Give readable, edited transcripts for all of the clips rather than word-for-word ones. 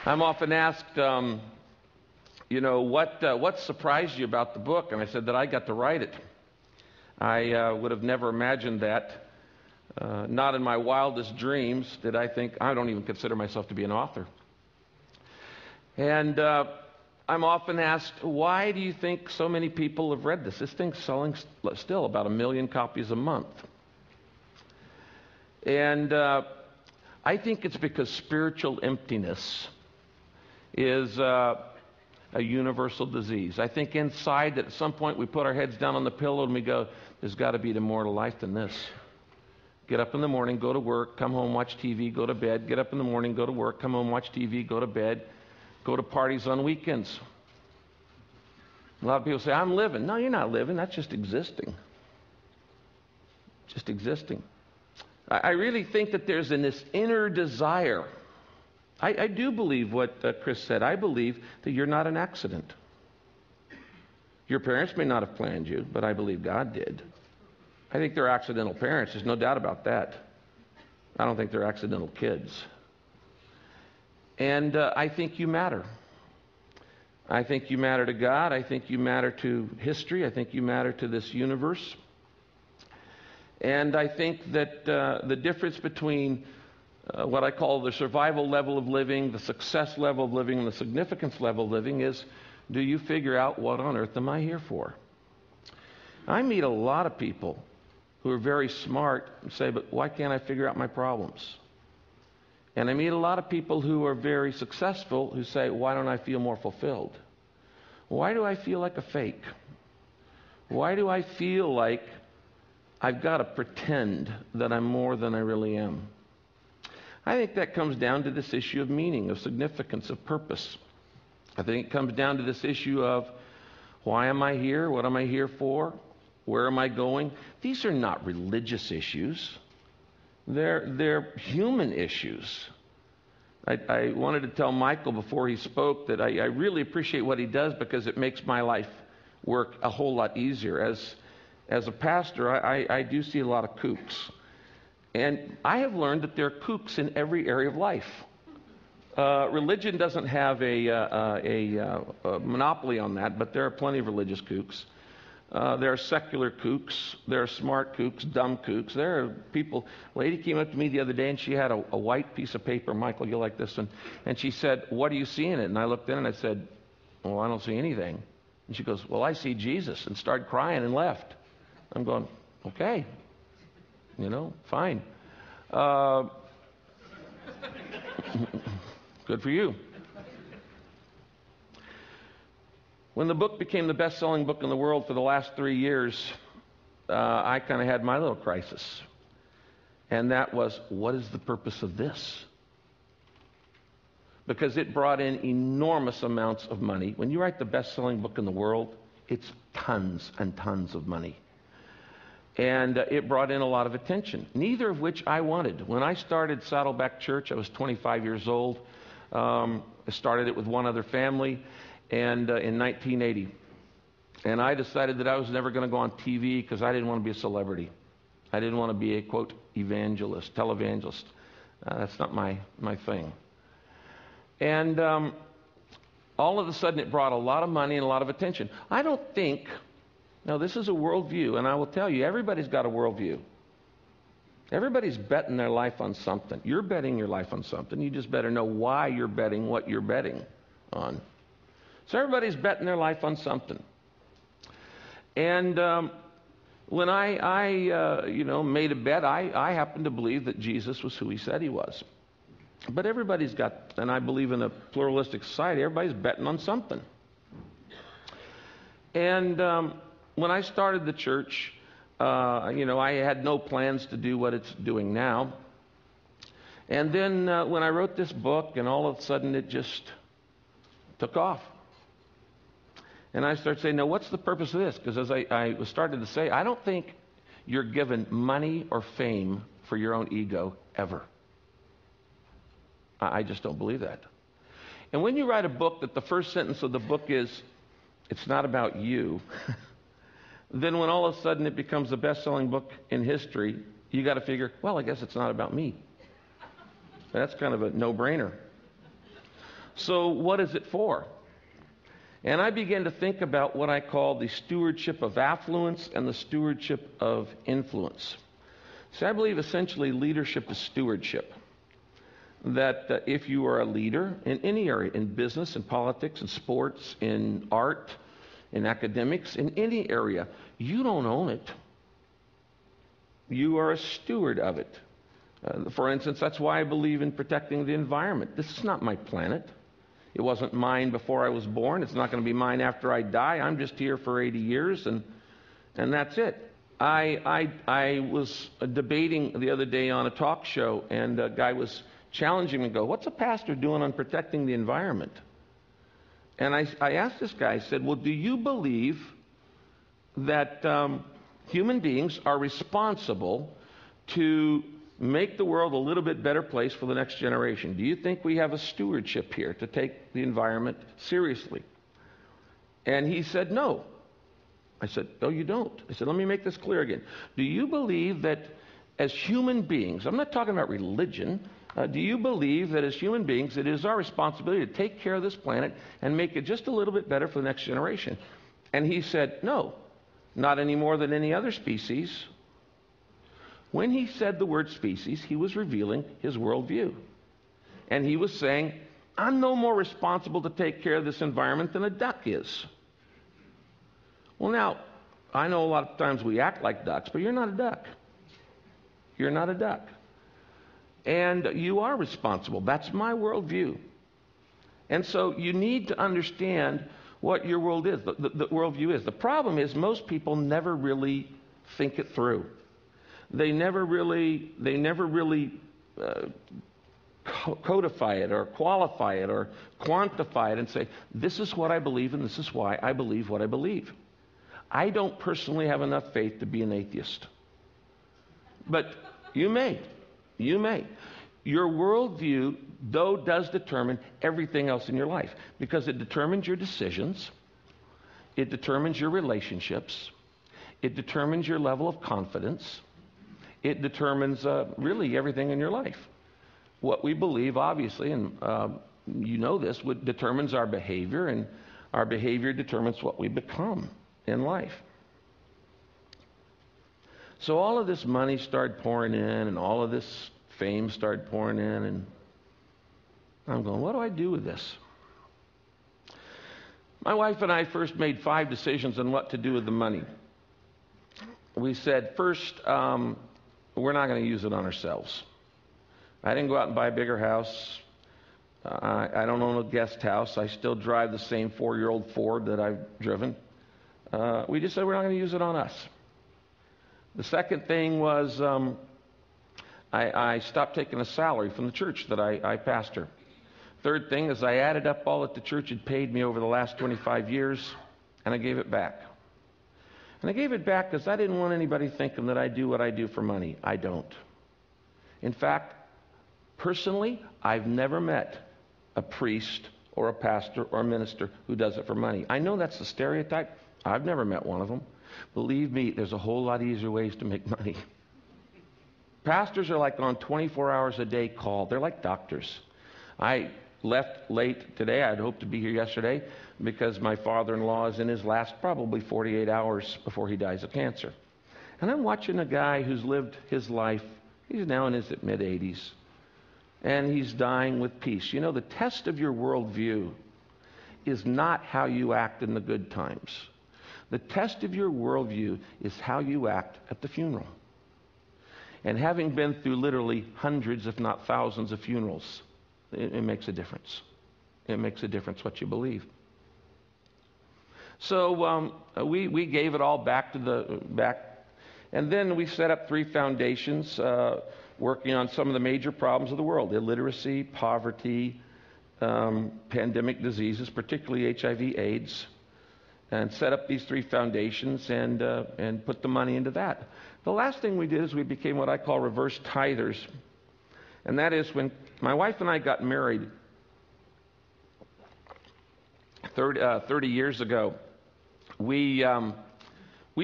I'm often asked, what surprised you about the book? And I said that I got to write it. I would have never imagined that. Not in my wildest dreams did I think, I don't even consider myself to be an author. And I'm often asked, why do you think so many people have read this? This thing's selling still about 1 million copies a month. And I think it's because spiritual emptiness is a universal disease. I think inside that at some point we put our heads down on the pillow and we go, there's got to be more to life than this. Get up in the morning, go to work, come home, watch TV, go to bed. Get up in the morning, go to work, come home, watch TV, go to bed. Go to parties on weekends. A lot of people say, I'm living. No, you're not living. That's just existing. Just existing. I really think that there's this inner desire. I do believe what Chris said. I believe that you're not an accident. Your parents may not have planned you, but I believe God did. I think they're accidental parents. There's no doubt about that. I don't think they're accidental kids. And I think you matter. I think you matter to God. I think you matter to history. I think you matter to this universe. And I think that the difference between what I call the survival level of living, the success level of living, and the significance level of living is, do you figure out what on earth am I here for? I meet a lot of people who are very smart and say, but why can't I figure out my problems? And I meet a lot of people who are very successful who say, why don't I feel more fulfilled? Why do I feel like a fake? Why do I feel like I've got to pretend that I'm more than I really am? I think that comes down to this issue of meaning, of significance, of purpose. I think it comes down to this issue of, why am I here? What am I here for? Where am I going? These are not religious issues. They're human issues. I wanted to tell Michael before he spoke that I really appreciate what he does because it makes my life work a whole lot easier. As a pastor, I do see a lot of kooks. And I have learned that there are kooks in every area of life. Religion doesn't have a monopoly on that, but there are plenty of religious kooks. There are secular kooks, there are smart kooks, dumb kooks. There are people. A lady came up to me the other day and she had a white piece of paper. Michael, you'll like this one. And she said, what do you see in it? And I looked in and I said, well, I don't see anything. And she goes, well, I see Jesus, and started crying and left. I'm going, okay, fine. Good for you. When the book became the best-selling book in the world for the last 3 years, I kind of had my little crisis. And that was, what is the purpose of this? Because it brought in enormous amounts of money. When you write the best-selling book in the world, it's tons and tons of money. And it brought in a lot of attention, neither of which I wanted. When I started Saddleback Church, I was 25 years old. I started it with one other family. And in 1980. And I decided that I was never going to go on TV because I didn't want to be a celebrity. I didn't want to be a, quote, evangelist, televangelist. That's not my thing. And all of a sudden it brought a lot of money and a lot of attention. I don't think, now this is a worldview, and I will tell you, everybody's got a worldview. Everybody's betting their life on something. You're betting your life on something. You just better know why you're betting what you're betting on. So everybody's betting their life on something. And when I made a bet, I happen to believe that Jesus was who he said he was. But everybody's got, and I believe in a pluralistic society, everybody's betting on something. And when I started the church, I had no plans to do what it's doing now. And then when I wrote this book, and all of a sudden it just took off. And I started saying, now what's the purpose of this? Because as I was starting to say, I don't think you're given money or fame for your own ego ever. I just don't believe that. And when you write a book that the first sentence of the book is, it's not about you, then when all of a sudden it becomes the best-selling book in history, you got to figure, well, I guess it's not about me. That's kind of a no-brainer. So what is it for? And I began to think about what I call the stewardship of affluence and the stewardship of influence. So I believe essentially leadership is stewardship. That if you are a leader in any area, in business, in politics, in sports, in art, in academics, in any area, you don't own it. You are a steward of it. For instance, that's why I believe in protecting the environment. This is not my planet. It wasn't mine before I was born. It's not going to be mine after I die. I'm just here for 80 years, and that's it. I was debating the other day on a talk show, and a guy was challenging me, what's a pastor doing on protecting the environment? And I asked this guy, I said, well, do you believe that human beings are responsible to make the world a little bit better place for the next generation? Do you think we have a stewardship here to take the environment seriously? And he said, no. I said, no, you don't. I said, let me make this clear again. Do you believe that as human beings, I'm not talking about religion, do you believe that as human beings it is our responsibility to take care of this planet and make it just a little bit better for the next generation? And he said, no, not any more than any other species. When he said the word species, he was revealing his worldview. And he was saying, I'm no more responsible to take care of this environment than a duck is. Well, now, I know a lot of times we act like ducks, but you're not a duck. You're not a duck. And you are responsible. That's my worldview. And so you need to understand what your world is, the worldview is. The problem is most people never really think it through. They never really codify it or qualify it or quantify it and say, this is what I believe and this is why I believe what I believe. I don't personally have enough faith to be an atheist. But you may. You may. Your worldview, though, does determine everything else in your life because it determines your decisions, it determines your relationships, it determines your level of confidence, it determines really everything in your life. What we believe, obviously, and you know this, determines our behavior, and our behavior determines what we become in life. So all of this money started pouring in, and all of this fame started pouring in, and I'm going, what do I do with this? My wife and I first made 5 decisions on what to do with the money. We said, first, we're not going to use it on ourselves. I didn't go out and buy a bigger house. I don't own a guest house. I still drive the same 4-year-old Ford that I've driven. We just said we're not going to use it on us. The second thing was I stopped taking a salary from the church that I pastor. Third thing is I added up all that the church had paid me over the last 25 years, and I gave it back. And I gave it back because I didn't want anybody thinking that I do what I do for money. I don't. In fact, personally, I've never met a priest or a pastor or a minister who does it for money. I know that's the stereotype. I've never met one of them. Believe me, there's a whole lot easier ways to make money. Pastors are like on 24 hours a day call. They're like doctors. I left late today. I'd hoped to be here yesterday because my father-in-law is in his last probably 48 hours before he dies of cancer. And I'm watching a guy who's lived his life. He's now in his mid-80s. And he's dying with peace. You know, the test of your worldview is not how you act in the good times. The test of your worldview is how you act at the funeral. And having been through literally hundreds, if not thousands of funerals, it makes a difference. It makes a difference what you believe. So we gave it all back to the back. And then we set up 3 foundations working on some of the major problems of the world: illiteracy, poverty, pandemic diseases, particularly HIV/AIDS. And set up these 3 foundations and put the money into that. The last thing we did is we became what I call reverse tithers. And that is when my wife and I got married 30 years ago, we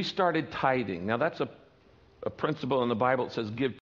started tithing. Now that's a principle in the Bible that says give